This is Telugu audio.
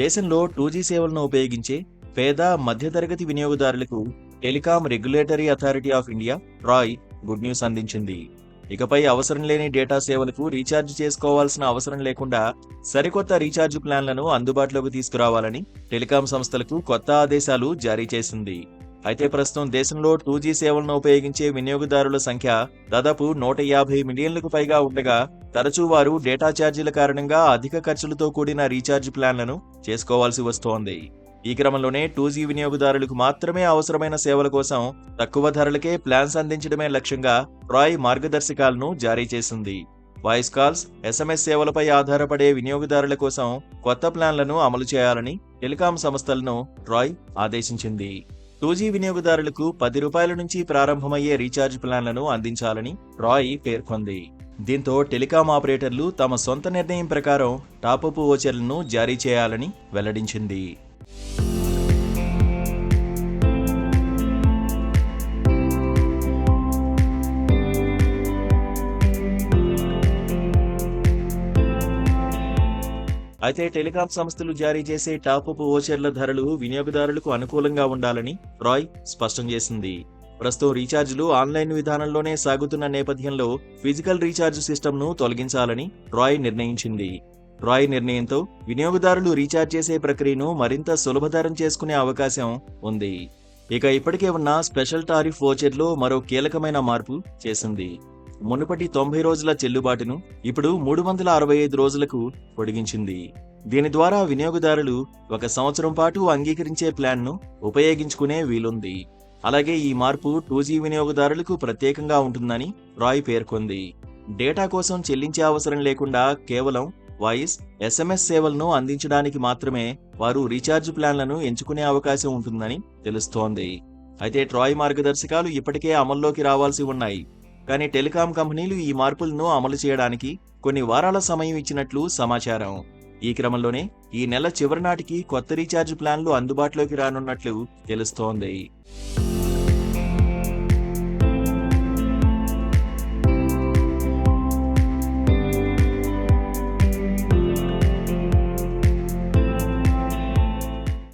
దేశంలో 2G సేవలను ఉపయోగించే పేద మధ్యతరగతి వినియోగదారులకు telecom regulatory authority of India Troy good news అందించింది. ఇకపై అవసరం లేని డేటా సేవలకు రీఛార్జ్ చేసుకోవాల్సిన అవసరం లేకుండా సరికొత్త రీఛార్జ్ ప్లాన్లను అందుబాటులోకి తీసుకురావాలని టెలికాం సంస్థలకు కొత్త ఆదేశాలు జారీ చేసింది. అయితే ప్రస్తుతం దేశంలో 2G సేవలను ఉపయోగించే వినియోగదారుల సంఖ్య దాదాపు 150 మిలియన్లకు పైగా ఉండగా తరచూ వారు డేటా ఛార్జీల కారణంగా అధిక ఖర్చులతో కూడిన రీఛార్జ్ ప్లాన్లను చేసుకోవాల్సి వస్తోంది. ఈ క్రమంలోనే 2G వినియోగదారులకు మాత్రమే అవసరమైన సేవల కోసం తక్కువ ధరలకే ప్లాన్స్ అందించడమే లక్ష్యంగా ట్రాయ్ మార్గదర్శకాలను జారీ చేసింది. వాయిస్ కాల్స్, SMS సేవలపై ఆధారపడే వినియోగదారుల కోసం కొత్త ప్లాన్లను అమలు చేయాలని టెలికాం సంస్థలను ట్రాయ్ ఆదేశించింది. 2G వినియోగదారులకు ₹10 నుంచి ప్రారంభమయ్యే రీఛార్జ్ ప్లాన్లను అందించాలని ట్రాయ్ పేర్కొంది. దీంతో టెలికాం ఆపరేటర్లు తమ సొంత నిర్ణయం ప్రకారం టాపప్ వోచర్లను జారీ చేయాలని వెల్లడించింది. అయితే టెలికాం సంస్థలు జారీ చేసే టాపప్ వోచర్ల ధరలు వినియోగదారులకు అనుకూలంగా ఉండాలని ట్రాయ్ స్పష్టం చేసింది. ప్రస్తుతం రీఛార్జీలు ఆన్లైన్ విధానంలోనే సాగుతున్న నేపథ్యంలో ఫిజికల్ రీఛార్జ్ సిస్టమ్ను తొలగించాలని ట్రాయ్ నిర్ణయించింది. ట్రాయ్ నిర్ణయంతో వినియోగదారులు రీఛార్జ్ చేసే ప్రక్రియను మరింత సులభతరం చేసుకునే అవకాశం ఉంది. ఇక ఇప్పటికే ఉన్న స్పెషల్ టారిఫ్ వోచర్లో మరో కీలకమైన మార్పు చేసింది. మునుపటి 90 రోజుల చెల్లుబాటును ఇప్పుడు 365 రోజులకు పొడిగించింది. దీని ద్వారా వినియోగదారులు 1 సంవత్సరం పాటు అంగీకరించే ప్లాన్ను ఉపయోగించుకునే వీలుంది. అలాగే ఈ మార్పు 2G వినియోగదారులకు ప్రత్యేకంగా ఉంటుందని ట్రాయ్ పేర్కొంది. డేటా కోసం చెల్లించే అవసరం లేకుండా కేవలం వాయిస్, SMS సేవలను అందించడానికి మాత్రమే వారు రీఛార్జ్ ప్లాన్లను ఎంచుకునే అవకాశం ఉంటుందని తెలుస్తోంది. అయితే ట్రాయ్ మార్గదర్శకాలు ఇప్పటికే అమల్లోకి రావాల్సి ఉన్నాయి. కానీ టెలికాం కంపెనీలు ఈ మార్పులను అమలు చేయడానికి కొన్ని వారాల సమయం ఇచ్చినట్లు సమాచారం. ఈ క్రమంలోనే ఈ నెల చివరి నాటికి కొత్త రీఛార్జ్ ప్లాన్లు అందుబాటులోకి రానున్నట్లు తెలుస్తోంది.